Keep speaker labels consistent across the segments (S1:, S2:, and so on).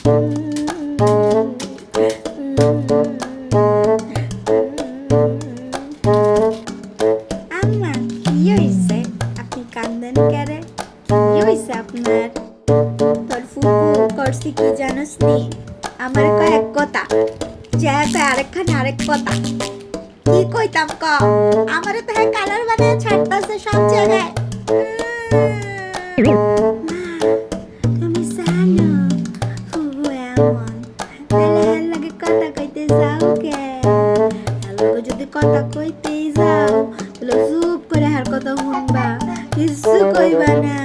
S1: আম্মা কি হইছে? আপনি কান্দেন কেরে? কি হইছে আপনার? তোর ফুপু করছি কি জানোস নি? আমার কয় এক কথা, যে কয় আরেকখানে আরেক কথা। কি কইতাম ক? আমারে তো হ্যাঁ কালার বানায় ছাড়তাছে সব জায়গায়। মা, তুমি জানো ফুপু এমন, তাহলে এর লাগে কথা কইতে যাও কে? এর লগে যদি কথা কইতেই যাও তাহলে চুপ করে হার কথা শুনবা, কিছু কইবা না।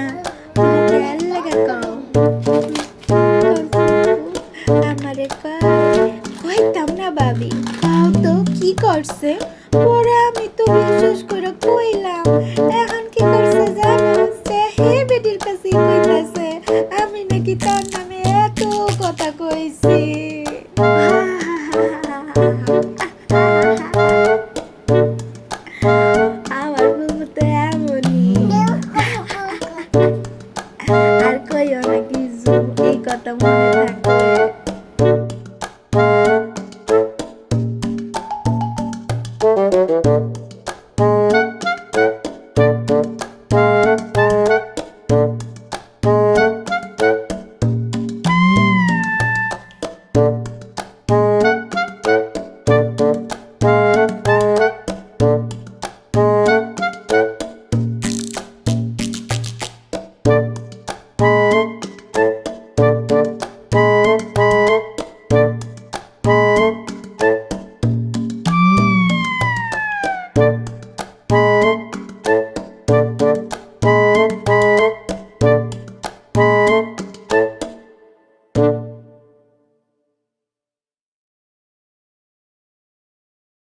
S1: তুমি কি এর লাগে কও? তোর ফুপু আমারে কয়, কইতাম না ভাবি, কও তো কি করছে? পরে আমি তো বিশ্বাস করে কইলাম, এখন কি করছে জানোস? যে হে বেটির কাছে কইতাছে আমি নাকি তার নামে এত কথা কইছি। আমার বুবু তো এমনই। আর কইও না কিছু, এই কথা মনে থাকলে